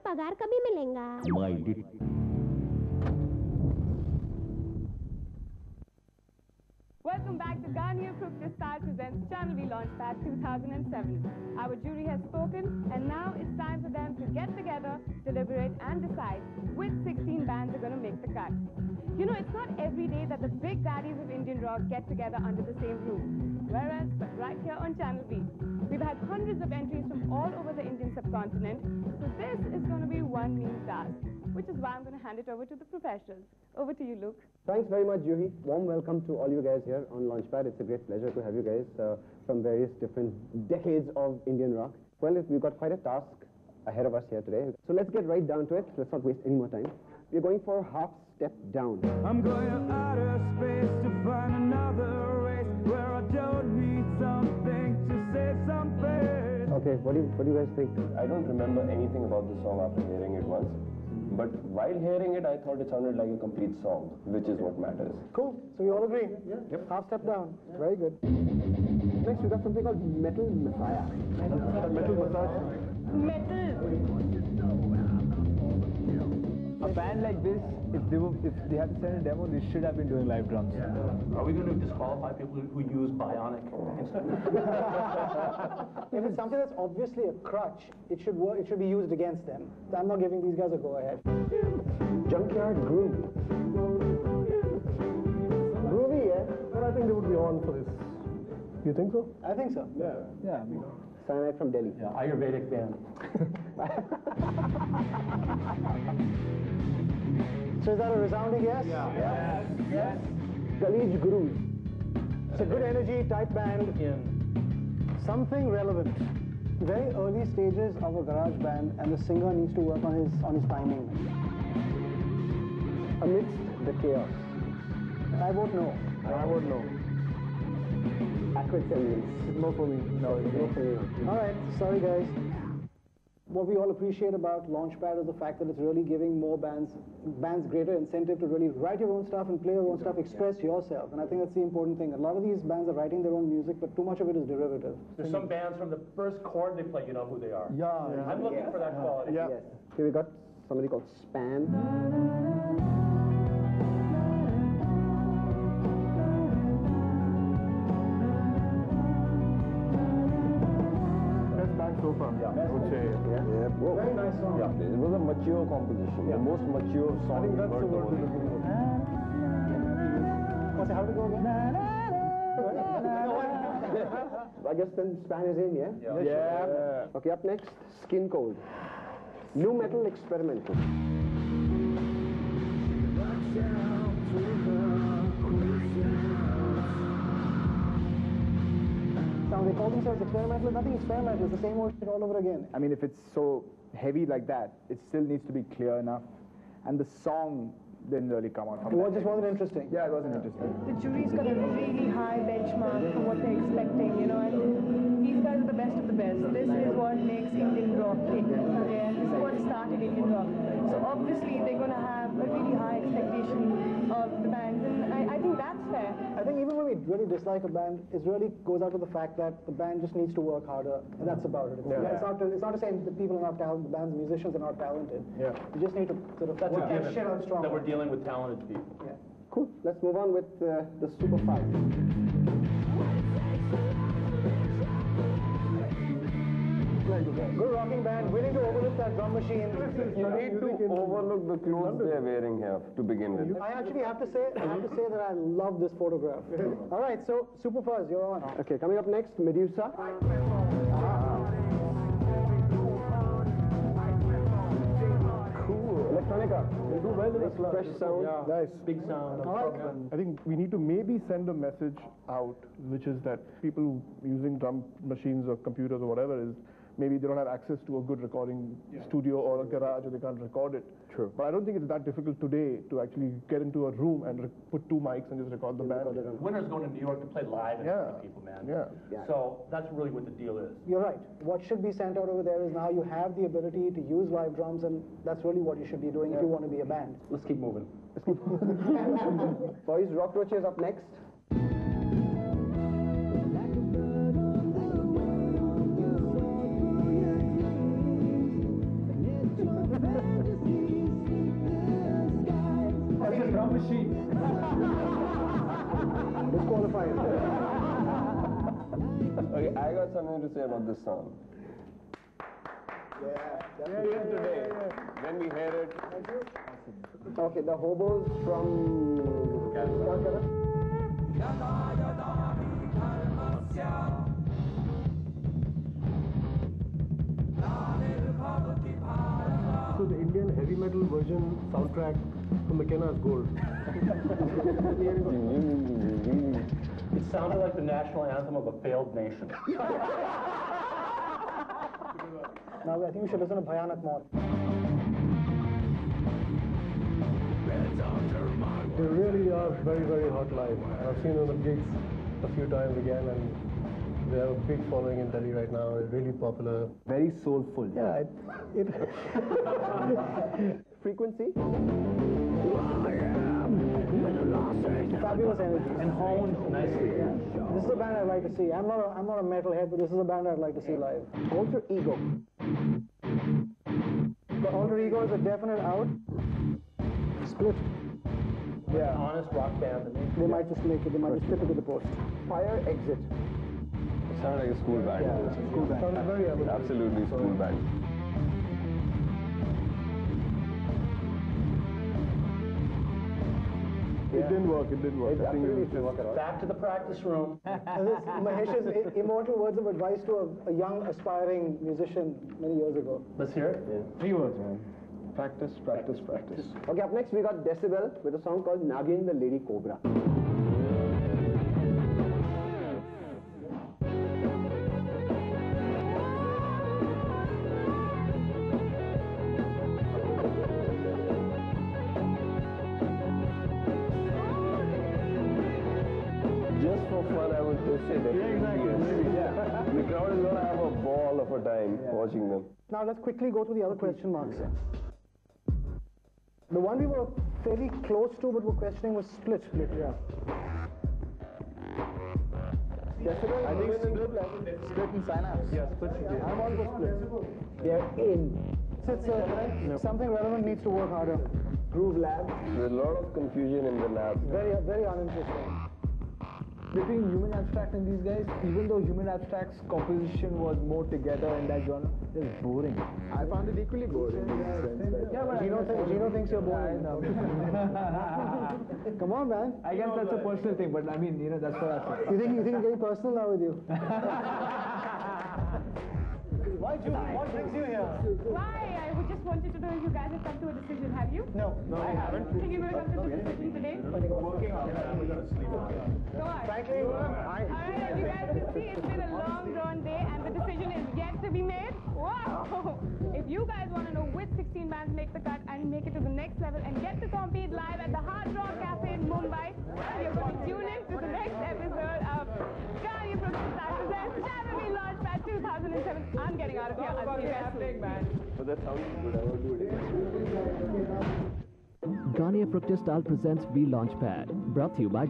पगार कभी मिलेगा? Welcome back to Garnier Fructis Style presents Channel V Launchpad 2007. Our jury has spoken, and now it's time for them to get together, deliberate, and decide which 16 bands are going to make the cut. You know, it's not every day that the big daddies of Indian rock get together under the same roof. Whereas, but right here on Channel V, we've had hundreds of entries from all over the Indian subcontinent, so this is going to be one mean task, which is why I'm going to hand it over to the professionals. Over to you, Luke. Thanks very much, Juhi. Warm welcome to all you guys here on Launchpad. It's a great pleasure to have you guys from various different decades of Indian rock. Well, we've got quite a task ahead of us here today. So let's get right down to it. Let's not waste any more time. We're going for half step down. I'm going to outer space to find another race where I don't need something to save something. Okay, what do you guys think? I don't remember anything about the song after hearing it once. But while hearing it, I thought it sounded like a complete song, which is what matters. Cool. So we all agree? Yeah. Yep. Half step down. Yeah. Very good. Next, we got something called Metal Messiah. Metal Messiah. Metal. A band like this, if they had to send a demo, they should have been doing live drums. Yeah. Are we going to disqualify people who use bionic instruments? If it's something that's obviously a crutch, it should work. It should be used against them. I'm not giving these guys a go ahead. Junkyard Groove. Groovy, yeah? But I think they would be on for this. You think so? I think so. Yeah. Yeah, I mean, Cyanide from Delhi. Yeah, Ayurvedic band. So is that a resounding yes? Yeah. Yes. Khalij Guru. It's a good energy, tight band. Something relevant. Very early stages of a garage band, and the singer needs to work on his timing. Amidst the chaos. I vote no. I would know. Accurate sentence. No for me. No for you. All right, sorry guys. What we all appreciate about Launchpad is the fact that it's really giving more bands greater incentive to really write your own stuff and play your own stuff, express yourself. And I think that's the important thing. A lot of these bands are writing their own music, but too much of it is derivative. There's some bands from the first chord they play, you know who they are. Yeah. I'm looking for that quality. Yeah. Yes. Okay, we got somebody called Span. So far, I would say. Yeah. Whoa. Very nice song. Yeah, it was a mature composition, the most mature song I think that's we've the heard word we're looking for. What's it, how to go again? I guess then Span is in, yeah? Yeah. Okay, up next, Skin Cold. New Metal Experimental. Now they call themselves experimental. Nothing experimental. It's the same old shit all over again. I mean, if it's so heavy like that, it still needs to be clear enough. And the song didn't really come out from It that. just wasn't interesting. Yeah, it wasn't interesting. The jury's got a really high benchmark for what they're expecting, you know, and these guys are the best of the best. This is what makes Indian rock tick. Okay? This is what started Indian rock. So obviously they're going to have a really high expectation of the bands, and I think that's fair. I think even when we really dislike a band, it really goes out to the fact that the band just needs to work harder, and that's about it. It's not to say that people are not talented, the band's musicians are not talented. Yeah. You just need to sort of That's work a that given, shit out strong. that we're dealing with talented people. Yeah. Cool. Let's move on with the Super 5. Good rocking band, willing to overlook that drum machine. You need to overlook the clothes they're wearing here to begin with. I actually have to say that I love this photograph. All right, so Super Fuzz, you're on. Okay, coming up next, Medusa. Cool. Electronica. They do well in this class. Fresh sound. Yeah. Nice. Big sound. I think we need to maybe send a message out, which is that people using drum machines or computers or whatever is maybe they don't have access to a good recording studio or a garage, or they can't record it. True. But I don't think it's that difficult today to actually get into a room and put two mics and just record the band. Winners going to New York to play live in front of people, man. Yeah. So that's really what the deal is. You're right. What should be sent out over there is now you have the ability to use live drums, and that's really what you should be doing if you want to be a band. Let's keep moving. Boys, Rockroaches up next. machine. Disqualified. Okay, I got something to say about this song. Even today, when we hear it, Okay, the hobos from Calcutta. So the Indian heavy metal version soundtrack from McKenna is gold. It sounded like the national anthem of a failed nation. Now I think we should listen to Bhayanak more. They really are very, very hot live. I've seen them at gigs a few times again, and they have a big following in Delhi right now. They're really popular. Very soulful. Yeah, it Frequency. Fabulous energy. And honed nicely. This is a band I'd like to see. I'm not a metalhead, but this is a band I'd like to see live. Alter Ego. The Alter Ego is a definite out. Split. Yeah. Honest rock band to me. They might just make it. They might just tip it to the post. Fire Exit. it sounded like a school band. School band. sounds very Absolutely school band. It didn't work. It didn't work. It I think absolutely it was didn't work at all. Back to the practice room. And this Mahesh's immortal words of advice to a young aspiring musician many years ago. Let's hear it. 3 words, man. Practice, practice, practice. Okay, up next we got Decibel with a song called Nagin the Lady Cobra. Just for fun, I would just say that. The crowd is going to have a ball of a time watching them. Now let's quickly go to the other question marks. The one we were fairly close to but were questioning was Split. Yeah. I think split and synapse. Yeah, split. I'm on for Split. They're in. It's something relevant needs to work harder. Groove Lab. There's a lot of confusion in the lab. Very, very uninteresting. Between Human Abstract and these guys, even though Human Abstract's composition was more together in that genre, it's boring. I found it equally boring. Yeah, but Gino thinks you're boring. Come on, man. I guess that's a personal thing, but I mean, that's what I feel. You think you're getting personal now with you? What brings you here? Why? I would just wanted to know if you guys have come to a decision. Have you? No. I haven't. Think you're going to come to a decision today? Working on it. Go on. Frankly, Alright, as you guys can see, it's been a long drawn day and the decision is yet to be made. Wow! If you guys want to know which 16 bands make the cut and make it to the next level and get to compete live at the Hard Rock Cafe in Mumbai, you're going to tune in to the next episode of Guardian presents Channel Launchpad 2007. I'm getting out of here. I'll see you guys soon. But that sounds good. I will do it again. Garnier Fructis Style presents V Launchpad, brought to you by